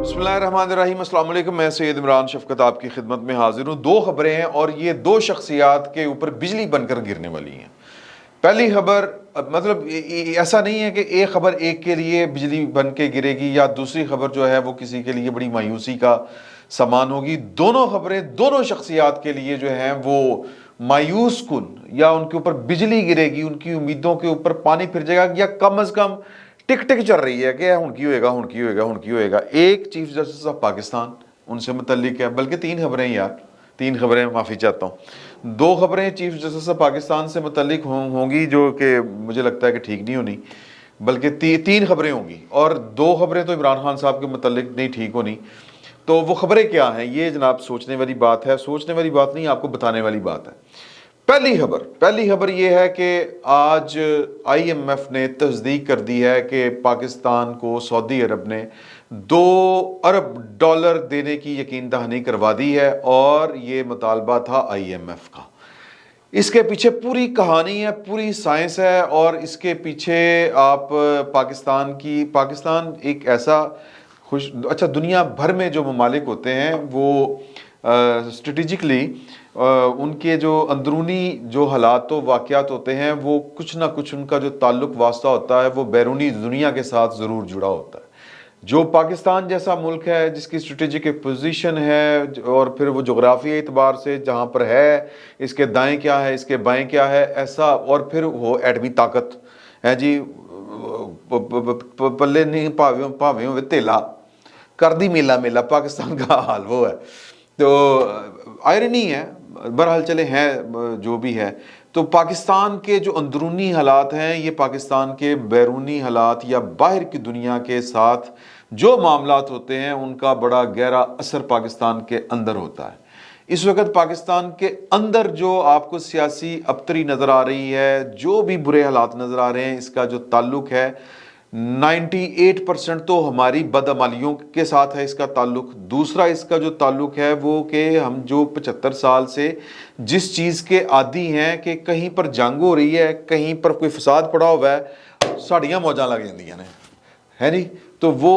بسم اللہ الرحمن الرحیم، السلام علیکم۔ میں سید عمران شفقت آپ کی خدمت میں حاضر ہوں۔ دو خبریں ہیں اور یہ دو شخصیات کے اوپر بجلی بن کر گرنے والی ہیں۔ پہلی خبر مطلب ایسا نہیں ہے کہ ایک خبر ایک کے لیے بجلی بن کے گرے گی یا دوسری خبر جو ہے وہ کسی کے لیے بڑی مایوسی کا سامان ہوگی۔ دونوں خبریں دونوں شخصیات کے لیے جو ہیں وہ مایوس کن، یا ان کے اوپر بجلی گرے گی، ان کی امیدوں کے اوپر پانی پھر جائے گا، یا کم از کم ٹک ٹک چل رہی ہے کہ ہن کی ہوئے گا، ہن کی ہوئے گا، ہن کی ہوئے گا۔ ایک چیف جسٹس آف پاکستان ان سے متعلق ہے، بلکہ تین خبریں یار، تین خبریں، معافی چاہتا ہوں، دو خبریں چیف جسٹس آف پاکستان سے متعلق ہوں گی جو کہ مجھے لگتا ہے کہ ٹھیک نہیں ہونی، بلکہ تین خبریں ہوں گی، اور دو خبریں تو عمران خان صاحب کے متعلق نہیں ٹھیک ہونی۔ تو وہ خبریں کیا ہیں، یہ جناب سوچنے والی بات ہے، سوچنے والی بات نہیں، آپ کو بتانے والی بات ہے۔ پہلی خبر یہ ہے کہ آج آئی ایم ایف نے تصدیق کر دی ہے کہ پاکستان کو سعودی عرب نے $2 ارب دینے کی یقین دہانی کروا دی ہے، اور یہ مطالبہ تھا آئی ایم ایف کا۔ اس کے پیچھے پوری کہانی ہے، پوری سائنس ہے، اور اس کے پیچھے آپ پاکستان ایک ایسا اچھا، دنیا بھر میں جو ممالک ہوتے ہیں وہ اسٹریٹجکلی ان کے جو اندرونی جو حالات و واقعات ہوتے ہیں وہ کچھ نہ کچھ ان کا جو تعلق واسطہ ہوتا ہے وہ بیرونی دنیا کے ساتھ ضرور جڑا ہوتا ہے۔ جو پاکستان جیسا ملک ہے جس کی اسٹریٹجک پوزیشن ہے، اور پھر وہ جغرافی اعتبار سے جہاں پر ہے، اس کے دائیں کیا ہے، اس کے بائیں کیا ہے، ایسا، اور پھر وہ ایٹمی طاقت ہے جی، پلے نہیں پاویں ہوئے تیلا کر دی میلا میلا، پاکستان کا حال وہ ہے۔ تو آئرنی ہے، بہرحال چلے ہیں جو بھی ہے۔ تو پاکستان کے جو اندرونی حالات ہیں، یہ پاکستان کے بیرونی حالات یا باہر کی دنیا کے ساتھ جو معاملات ہوتے ہیں ان کا بڑا گہرا اثر پاکستان کے اندر ہوتا ہے۔ اس وقت پاکستان کے اندر جو آپ کو سیاسی ابتری نظر آ رہی ہے، جو بھی برے حالات نظر آ رہے ہیں، اس کا جو تعلق ہے 98% تو ہماری بدعمالیوں کے ساتھ ہے اس کا تعلق۔ دوسرا اس کا جو تعلق ہے وہ کہ ہم جو 75 سال سے جس چیز کے عادی ہیں کہ کہیں پر جنگ ہو رہی ہے، کہیں پر کوئی فساد پڑا ہوا ہے، ساڑیاں موجاں لگ جاندیاں نے، ہے نہیں، تو وہ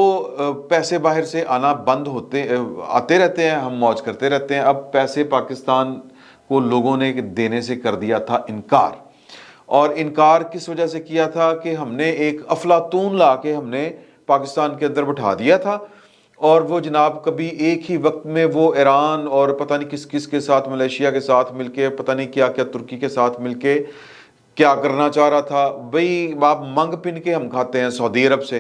پیسے باہر سے آنا بند آتے رہتے ہیں، ہم موج کرتے رہتے ہیں۔ اب پیسے پاکستان کو لوگوں نے دینے سے کر دیا تھا انکار، اور انکار کس وجہ سے کیا تھا کہ ہم نے ایک افلاطون لا کے ہم نے پاکستان کے اندر بٹھا دیا تھا، اور وہ جناب کبھی ایک ہی وقت میں وہ ایران اور پتہ نہیں کس کس کے ساتھ، ملیشیا کے ساتھ مل کے، پتہ نہیں کیا کیا، ترکی کے ساتھ مل کے کیا کرنا چاہ رہا تھا بھئی۔ آپ منگ پن کے ہم کھاتے ہیں سعودی عرب سے،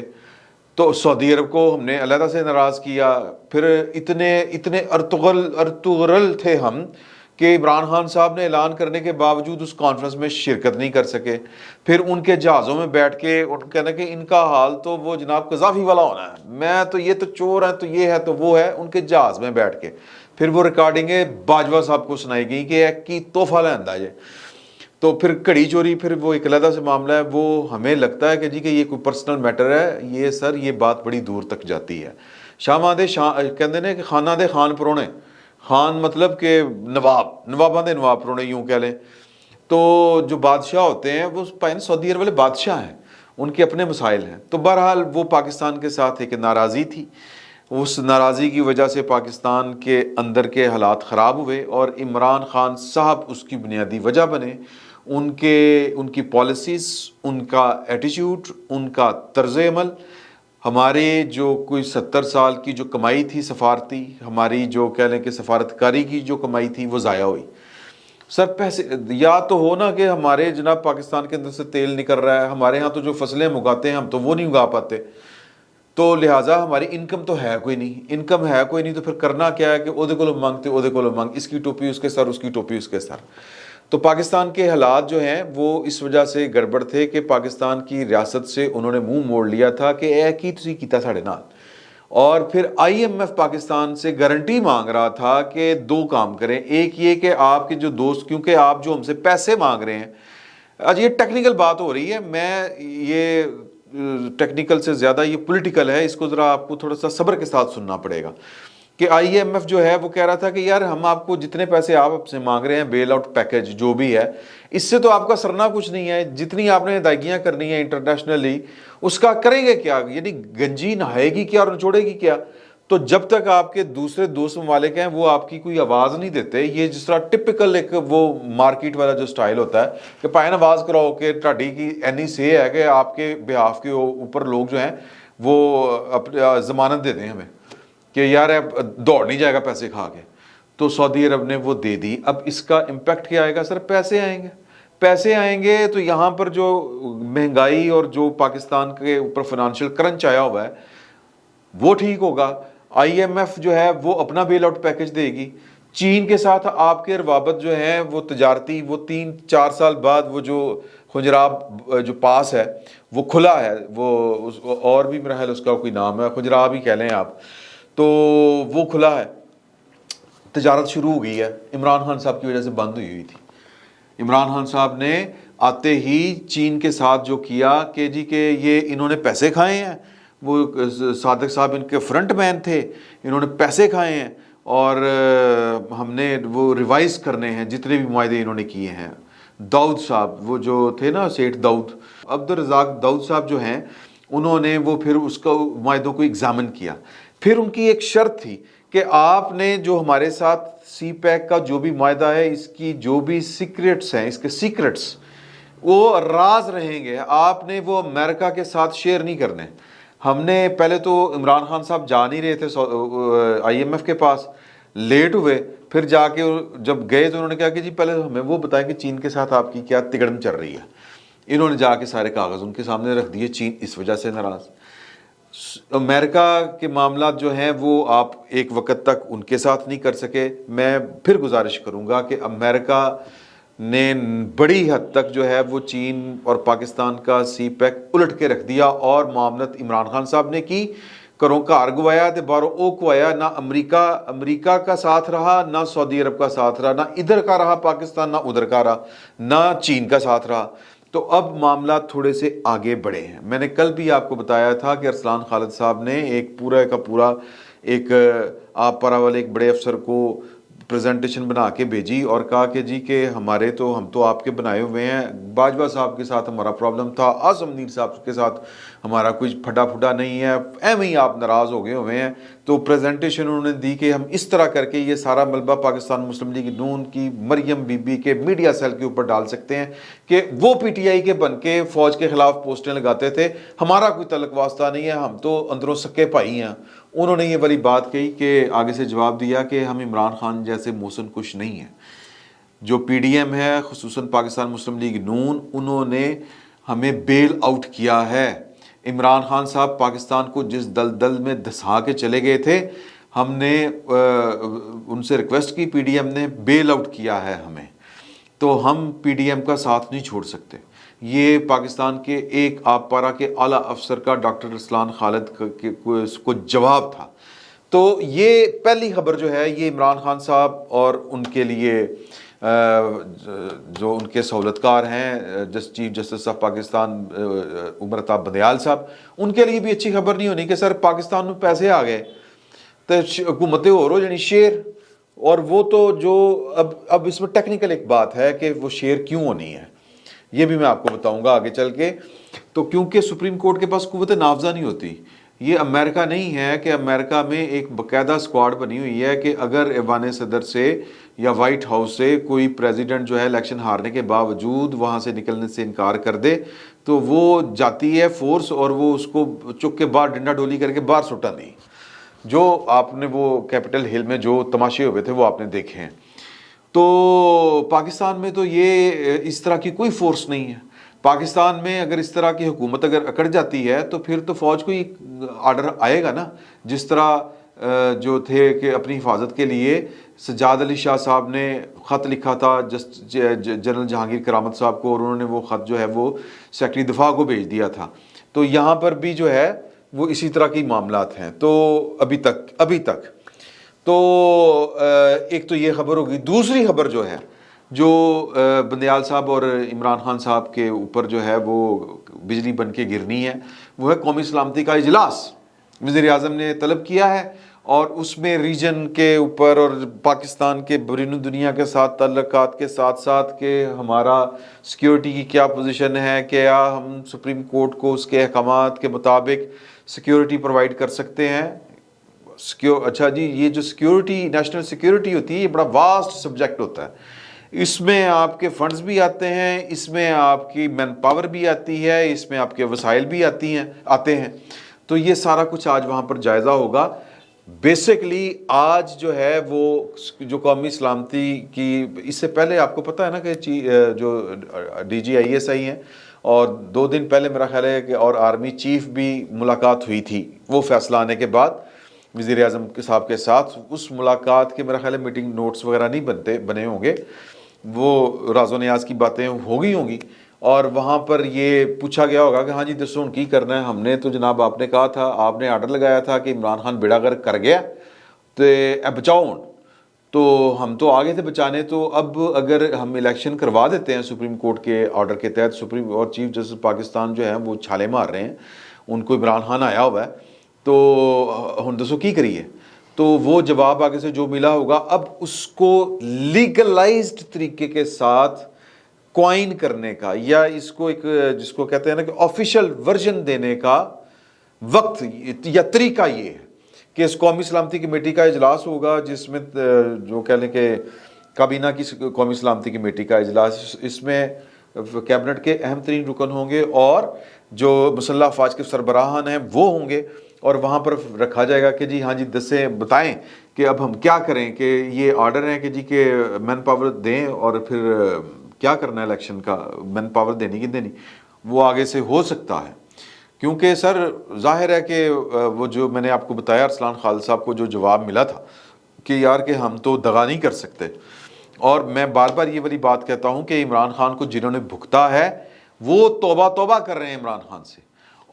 تو سعودی عرب کو ہم نے علیحدہ سے ناراض کیا۔ پھر اتنے ارطغرل تھے ہم کہ عمران خان صاحب نے اعلان کرنے کے باوجود اس کانفرنس میں شرکت نہیں کر سکے۔ پھر ان کے جہازوں میں بیٹھ کے ان کہنا کہ ان کا حال تو وہ جناب قذافی والا ہونا ہے، میں تو یہ تو چور ہے، تو یہ ہے تو وہ ہے، ان کے جہاز میں بیٹھ کے پھر وہ ریکارڈنگیں باجوہ صاحب کو سنائی گئی کہ ایک کی تحفہ لیندہ یہ، تو پھر کڑی چوری، پھر وہ ایک علیحدہ سے معاملہ ہے۔ وہ ہمیں لگتا ہے کہ جی کہ یہ کوئی پرسنل میٹر ہے، یہ سر یہ بات بڑی دور تک جاتی ہے۔ کہندے نے کہ خانہ دے خان پرونے، خان مطلب کہ نواباں دے نواب پرونے یوں کہہ لیں۔ تو جو بادشاہ ہوتے ہیں وہ سعودی عرب والے بادشاہ ہیں، ان کے اپنے مسائل ہیں۔ تو بہرحال وہ پاکستان کے ساتھ ایک ناراضی تھی، اس ناراضی کی وجہ سے پاکستان کے اندر کے حالات خراب ہوئے، اور عمران خان صاحب اس کی بنیادی وجہ بنے۔ ان کی پالیسیز، ان کا ایٹیچیوڈ، ان کا طرز عمل، ہمارے جو کوئی 70 سال کی جو کمائی تھی سفارتی، ہماری جو کہہ لیں کہ سفارتکاری کی جو کمائی تھی وہ ضائع ہوئی۔ سر پیسے یا تو ہو نا کہ ہمارے جناب پاکستان کے اندر سے تیل نکل رہا ہے، ہمارے ہاں تو جو فصلیں ہم اگاتے ہیں ہم تو وہ نہیں اگا پاتے، تو لہٰذا ہماری انکم تو ہے کوئی نہیں، انکم ہے کوئی نہیں، تو پھر کرنا کیا ہے کہ اودے کو مانگتے، اودے کو مانگ، اس کی ٹوپی اس کے سر، اس کی ٹوپی اس کے سر۔ تو پاکستان کے حالات جو ہیں وہ اس وجہ سے گڑبڑ تھے کہ پاکستان کی ریاست سے انہوں نے منہ موڑ لیا تھا کہ اے کی تسی کیتا ساڑے نال، اور پھر آئی ایم ایف پاکستان سے گارنٹی مانگ رہا تھا کہ دو کام کریں۔ ایک یہ کہ آپ کے جو دوست، کیونکہ آپ جو ہم سے پیسے مانگ رہے ہیں، آج یہ ٹیکنیکل بات ہو رہی ہے، میں یہ ٹیکنیکل سے زیادہ یہ پولیٹیکل ہے، اس کو ذرا آپ کو تھوڑا سا صبر کے ساتھ سننا پڑے گا کہ آئی ایم ایف جو ہے وہ کہہ رہا تھا کہ یار ہم آپ کو جتنے پیسے آپ سے مانگ رہے ہیں، بیل آؤٹ پیکج جو بھی ہے، اس سے تو آپ کا سرنا کچھ نہیں ہے، جتنی آپ نے ادائیگیاں کرنی ہیں انٹرنیشنلی اس کا کریں گے کیا، یعنی گنجی نہائے گی کیا اور نچوڑے گی کیا۔ تو جب تک آپ کے دوسرے دوست ممالک ہیں وہ آپ کی کوئی آواز نہیں دیتے، یہ جس طرح ٹپکل ایک وہ مارکیٹ والا جو سٹائل ہوتا ہے کہ پائن آواز کراؤ کہ ٹاڈی کی اینی سے ہے کہ آپ کے بہاف کے اوپر لوگ جو ہیں وہ ضمانت دے دیں ہمیں کہ یار دوڑ نہیں جائے گا پیسے کھا کے، تو سعودی عرب نے وہ دے دی۔ اب اس کا امپیکٹ کیا آئے گا سر؟ پیسے آئیں گے، پیسے آئیں گے تو یہاں پر جو مہنگائی اور جو پاکستان کے اوپر فائنانشیل کرنچ آیا ہوا ہے وہ ٹھیک ہوگا۔ آئی ایم ایف جو ہے وہ اپنا بیل آؤٹ پیکج دے گی۔ چین کے ساتھ آپ کے روابط جو ہیں وہ تجارتی، وہ 3-4 سال بعد وہ جو خنجراب جو پاس ہے وہ کھلا ہے، وہ اور بھی میرا خیال اس کا کوئی نام ہے، خنجراب ہی کہہ لیں آپ، تو وہ کھلا ہے، تجارت شروع ہو گئی ہے۔ عمران خان صاحب کی وجہ سے بند ہوئی تھی۔ عمران خان صاحب نے آتے ہی چین کے ساتھ جو کیا کہ جی کہ یہ انہوں نے پیسے کھائے ہیں، وہ صادق صاحب ان کے فرنٹ مین تھے، انہوں نے پیسے کھائے ہیں اور ہم نے وہ ریوائز کرنے ہیں جتنے بھی معاہدے انہوں نے کیے ہیں۔ داؤد صاحب وہ جو تھے نا، سیٹھ داؤد، عبدالرزاق داؤد صاحب جو ہیں، انہوں نے وہ پھر اس کا معاہدوں کو ایگزامن کیا۔ پھر ان کی ایک شرط تھی کہ آپ نے جو ہمارے ساتھ سی پیک کا جو بھی معاہدہ ہے، اس کی جو بھی سیکریٹس ہیں، اس کے سیکریٹس وہ راز رہیں گے، آپ نے وہ امریکہ کے ساتھ شیئر نہیں کرنے۔ ہم نے پہلے تو عمران خان صاحب جا نہیں رہے تھے آئی ایم ایف کے پاس، لیٹ ہوئے، پھر جا کے جب گئے تو انہوں نے کہا کہ جی پہلے ہمیں وہ بتائیں کہ چین کے ساتھ آپ کی کیا تگڑم چل رہی ہے۔ انہوں نے جا کے سارے کاغذ ان کے سامنے رکھ دیے، چین اس وجہ سے ناراض۔ امریکہ کے معاملات جو ہیں وہ آپ ایک وقت تک ان کے ساتھ نہیں کر سکے۔ میں پھر گزارش کروں گا کہ امریکہ نے بڑی حد تک جو ہے وہ چین اور پاکستان کا سی پیک الٹ کے رکھ دیا، اور معاملت عمران خان صاحب نے کی، کروں کار گوایا تے بارو او گوایا۔ نہ امریکہ کا ساتھ رہا، نہ سعودی عرب کا ساتھ رہا، نہ ادھر کا رہا پاکستان، نہ ادھر کا رہا، نہ چین کا ساتھ رہا۔ تو اب معاملات تھوڑے سے آگے بڑھے ہیں۔ میں نے کل بھی آپ کو بتایا تھا کہ ارسلان خالد صاحب نے ایک پورا کا پورا ایک آپ پرا والے ایک بڑے افسر کو پریزنٹیشن بنا کے بھیجی اور کہا کہ جی کہ ہم تو آپ کے بنائے ہوئے ہیں، باجوہ صاحب کے ساتھ ہمارا پرابلم تھا، اعظم منیر صاحب کے ساتھ ہمارا کوئی پھٹا نہیں ہے، ایویں ہی آپ ناراض ہو گئے ہوئے ہیں۔ تو پریزنٹیشن انہوں نے دی کہ ہم اس طرح کر کے یہ سارا ملبہ پاکستان مسلم لیگ نون کی مریم بی بی کے میڈیا سیل کے اوپر ڈال سکتے ہیں کہ وہ پی ٹی آئی کے بن کے فوج کے خلاف پوسٹیں لگاتے تھے، ہمارا کوئی تعلق واسطہ نہیں ہے، ہم تو اندروں سکے بھائی ہیں۔ انہوں نے یہ والی بات کہی کہ آگے سے جواب دیا کہ ہم عمران خان جیسے محسن کش نہیں ہیں۔ جو پی ڈی ایم ہے، خصوصاً پاکستان مسلم لیگ نون، انہوں نے ہمیں بیل آؤٹ کیا ہے۔ عمران خان صاحب پاکستان کو جس دلدل میں دھسا کے چلے گئے تھے، ہم نے ان سے ریکویسٹ کی، پی ڈی ایم نے بیل آؤٹ کیا ہے ہمیں، تو ہم پی ڈی ایم کا ساتھ نہیں چھوڑ سکتے۔ یہ پاکستان کے ایک آپ پارا کے اعلیٰ افسر کا ڈاکٹر ارسلان خالد کو جواب تھا۔ تو یہ پہلی خبر جو ہے یہ عمران خان صاحب اور ان کے لیے جو ان کے سہولتکار ہیں چیف جسٹس آف پاکستان عمر عطاب بندیال صاحب، ان کے لیے بھی اچھی خبر نہیں ہونی کہ سر پاکستان میں پیسے آ گئے تو حکومتیں ہو رہو یعنی شیر، اور وہ تو جو اب اس میں ٹیکنیکل ایک بات ہے کہ وہ شیر کیوں ہونی ہے، یہ بھی میں آپ کو بتاؤں گا آگے چل کے۔ تو کیونکہ سپریم کورٹ کے پاس قوت نافذہ نہیں ہوتی، یہ امریکہ نہیں ہے کہ امریکہ میں ایک باقاعدہ اسکواڈ بنی ہوئی ہے کہ اگر ایوان صدر سے یا وائٹ ہاؤس سے کوئی پریزیڈنٹ جو ہے الیکشن ہارنے کے باوجود وہاں سے نکلنے سے انکار کر دے تو وہ جاتی ہے فورس اور وہ اس کو چک کے باہر ڈنڈا ڈولی کر کے باہر سٹا دی۔ جو آپ نے وہ کیپٹل ہل میں جو تماشے ہوئے تھے وہ آپ نے دیکھے ہیں۔ تو پاکستان میں تو یہ اس طرح کی کوئی فورس نہیں ہے۔ پاکستان میں اگر اس طرح کی حکومت اگر اکڑ جاتی ہے تو پھر تو فوج کو ہی آرڈر آئے گا نا، جس طرح جو تھے کہ اپنی حفاظت کے لیے سجاد علی شاہ صاحب نے خط لکھا تھا جنرل جہانگیر کرامت صاحب کو، اور انہوں نے وہ خط جو ہے وہ سیکرٹری دفاع کو بھیج دیا تھا۔ تو یہاں پر بھی جو ہے وہ اسی طرح کی معاملات ہیں۔ تو ابھی تک تو ایک تو یہ خبر ہوگی۔ دوسری خبر جو ہے جو بندیال صاحب اور عمران خان صاحب کے اوپر جو ہے وہ بجلی بن کے گرنی ہے، وہ ہے قومی سلامتی کا اجلاس وزیر اعظم نے طلب کیا ہے، اور اس میں ریجن کے اوپر اور پاکستان کے بیرون دنیا کے ساتھ تعلقات کے ساتھ ساتھ کہ ہمارا سیکیورٹی کی کیا پوزیشن ہے، کیا ہم سپریم کورٹ کو اس کے احکامات کے مطابق سیکیورٹی پرووائڈ کر سکتے ہیں۔ اچھا جی، یہ جو سیکیورٹی، نیشنل سیکیورٹی ہوتی ہے، یہ بڑا واسٹ سبجیکٹ ہوتا ہے، اس میں آپ کے فنڈز بھی آتے ہیں، اس میں آپ کی مین پاور بھی آتی ہے، اس میں آپ کے وسائل بھی آتے ہیں، تو یہ سارا کچھ آج وہاں پر جائزہ ہوگا۔ بیسکلی آج جو ہے وہ جو قومی سلامتی کی، اس سے پہلے آپ کو پتہ ہے نا کہ جو D G I S I ہیں، اور 2 دن پہلے میرا خیال ہے کہ اور آرمی چیف بھی ملاقات ہوئی تھی، وہ فیصلہ آنے کے بعد وزیر اعظم صاحب کے ساتھ، اس ملاقات کے میرا خیال ہے میٹنگ نوٹس وغیرہ نہیں بنے ہوں گے، وہ راز و نیاز کی باتیں ہوں گی، اور وہاں پر یہ پوچھا گیا ہوگا کہ ہاں جی دسو کی کرنا ہے، ہم نے تو جناب آپ نے کہا تھا، آپ نے آرڈر لگایا تھا کہ عمران خان بیڑا غرق کر گیا تو بچاؤ، تو ہم تو آگے تھے بچانے، تو اب اگر ہم الیکشن کروا دیتے ہیں سپریم کورٹ کے آرڈر کے تحت، سپریم اور چیف جسٹس پاکستان جو ہیں وہ چھالے مار رہے ہیں، ان کو عمران خان آیا ہوا ہے، تو ہن دسو کی کریے، تو وہ جواب آگے سے جو ملا ہوگا، اب اس کو لیگلائزڈ طریقے کے ساتھ کوائن کرنے کا، یا اس کو ایک جس کو کہتے ہیں نا کہ آفیشیل ورژن دینے کا وقت یا طریقہ یہ ہے کہ اس قومی سلامتی کمیٹی کا اجلاس ہوگا، جس میں جو کہہ لیں کہ کابینہ کی قومی سلامتی کمیٹی کا اجلاس، اس میں کیبنٹ کے اہم ترین رکن ہوں گے اور جو مسلح افواج کے سربراہان ہیں وہ ہوں گے، اور وہاں پر رکھا جائے گا کہ جی ہاں جی دسیں بتائیں کہ اب ہم کیا کریں، کہ یہ آرڈر ہے کہ جی کہ مین پاور دیں، اور پھر کیا کرنا ہے الیکشن کا، مین پاور دینی کی دینی، وہ آگے سے ہو سکتا ہے۔ کیونکہ سر ظاہر ہے کہ وہ جو میں نے آپ کو بتایا ارسلان خالد صاحب کو جو جواب ملا تھا کہ یار کہ ہم تو دغا نہیں کر سکتے، اور میں بار بار یہ والی بات کہتا ہوں کہ عمران خان کو جنہوں نے بھگتا ہے وہ توبہ توبہ کر رہے ہیں عمران خان سے،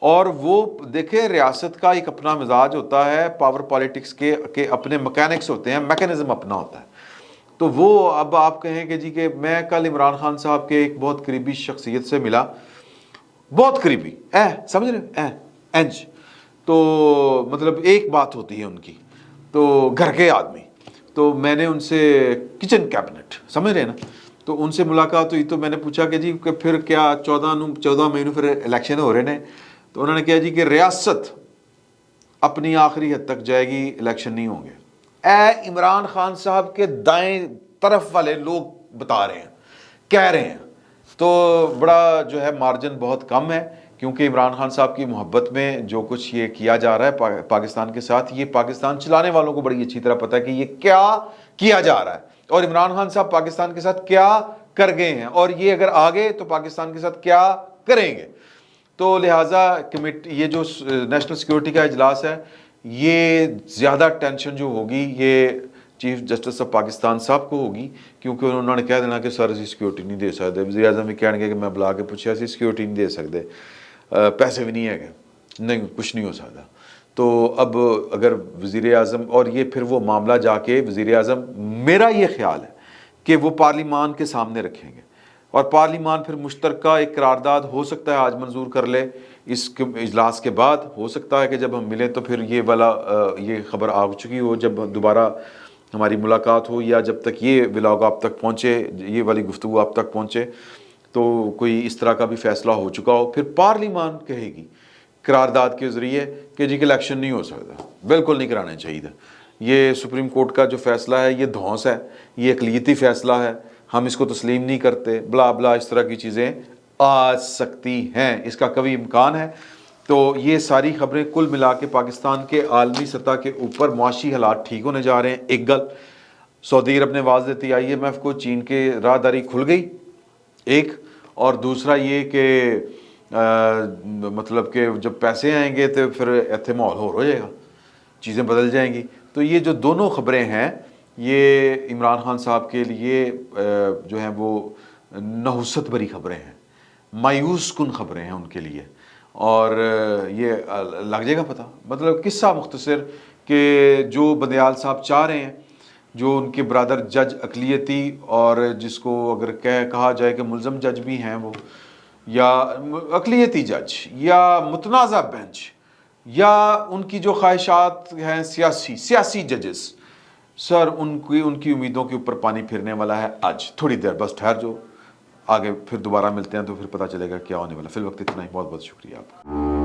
اور وہ دیکھیں ریاست کا ایک اپنا مزاج ہوتا ہے، پاور پالیٹکس کے اپنے میکینکس ہوتے ہیں، میکینزم اپنا ہوتا ہے، تو وہ اب آپ کہیں کہ جی کہ میں کل عمران خان صاحب کے ایک بہت قریبی شخصیت سے ملا، بہت قریبی، سمجھ رہے انج، تو مطلب ایک بات ہوتی ہے ان کی، تو گھر کے آدمی، تو میں نے ان سے کچن کیبنٹ، سمجھ رہے ہیں نا، تو ان سے ملاقات ہوئی، تو میں نے پوچھا کہ جی کہ پھر کیا 14 مئی نو پھر الیکشن ہو رہے ہیں، تو انہوں نے کہا جی کہ ریاست اپنی آخری حد تک جائے گی، الیکشن نہیں ہوں گے۔ عمران خان صاحب کے دائیں طرف والے لوگ بتا رہے ہیں، کہہ رہے ہیں، تو بڑا جو ہے مارجن بہت کم ہے، کیونکہ عمران خان صاحب کی محبت میں جو کچھ یہ کیا جا رہا ہے پاکستان کے ساتھ، یہ پاکستان چلانے والوں کو بڑی اچھی طرح پتہ ہے کہ یہ کیا کیا جا رہا ہے، اور عمران خان صاحب پاکستان کے ساتھ کیا کر گئے ہیں، اور یہ اگر آگے تو پاکستان کے ساتھ کیا کریں گے۔ تو لہٰذا کمیٹی، یہ جو نیشنل سیکیورٹی کا اجلاس ہے، یہ زیادہ ٹینشن جو ہوگی یہ چیف جسٹس آف پاکستان صاحب کو ہوگی، کیونکہ انہوں نے کہہ دینا کہ سر اسی سیکیورٹی نہیں دے سکتے، وزیر اعظم بھی کہنے گے کہ میں بلا کے پوچھا اسی سیکیورٹی نہیں دے سکتے، پیسے بھی نہیں ہے، کہ نہیں کچھ نہیں ہو سکتا۔ تو اب اگر وزیر اعظم، اور یہ پھر وہ معاملہ جا کے وزیر اعظم، میرا یہ خیال ہے کہ وہ پارلیمان کے سامنے رکھیں گے، اور پارلیمان پھر مشترکہ ایک قرارداد ہو سکتا ہے آج منظور کر لے، اس اجلاس کے بعد ہو سکتا ہے کہ جب ہم ملیں تو پھر یہ والا یہ خبر آ چکی ہو، جب دوبارہ ہماری ملاقات ہو، یا جب تک یہ ولاگ آپ تک پہنچے، یہ والی گفتگو آپ تک پہنچے، تو کوئی اس طرح کا بھی فیصلہ ہو چکا ہو، پھر پارلیمان کہے گی قرارداد کے ذریعے کہ جی کہ الیکشن نہیں ہو سکتا، بالکل نہیں کرانا چاہیے، یہ سپریم کورٹ کا جو فیصلہ ہے یہ دھونس ہے، یہ اقلیتی فیصلہ ہے، ہم اس کو تسلیم نہیں کرتے، بلا بلا اس طرح کی چیزیں آ سکتی ہیں، اس کا کبھی امکان ہے۔ تو یہ ساری خبریں کل ملا کے پاکستان کے عالمی سطح کے اوپر معاشی حالات ٹھیک ہونے جا رہے ہیں، ایک گل سعودی عرب نے واضح دیتی، IMF کو چین کے راہداری کھل گئی ایک، اور دوسرا یہ کہ مطلب کہ جب پیسے آئیں گے تو پھر ایتھے ماحول ہو جائے گا، چیزیں بدل جائیں گی۔ تو یہ جو دونوں خبریں ہیں یہ عمران خان صاحب کے لیے جو ہیں وہ نحوست بری خبریں ہیں، مایوس کن خبریں ہیں ان کے لیے، اور یہ لگ جائے گا پتہ، مطلب قصہ مختصر کہ جو بندیال صاحب چاہ رہے ہیں، جو ان کے برادر جج اقلیتی، اور جس کو اگر کہا جائے کہ ملزم جج بھی ہیں وہ، یا اقلیتی جج، یا متنازع بینچ، یا ان کی جو خواہشات ہیں سیاسی ججز، سر ان کی امیدوں کے اوپر پانی پھرنے والا ہے آج تھوڑی دیر، بس ٹھہر جو، آگے پھر دوبارہ ملتے ہیں تو پھر پتہ چلے گا کیا ہونے والا۔ فی الوقت اتنا ہی، بہت بہت شکریہ آپ کا۔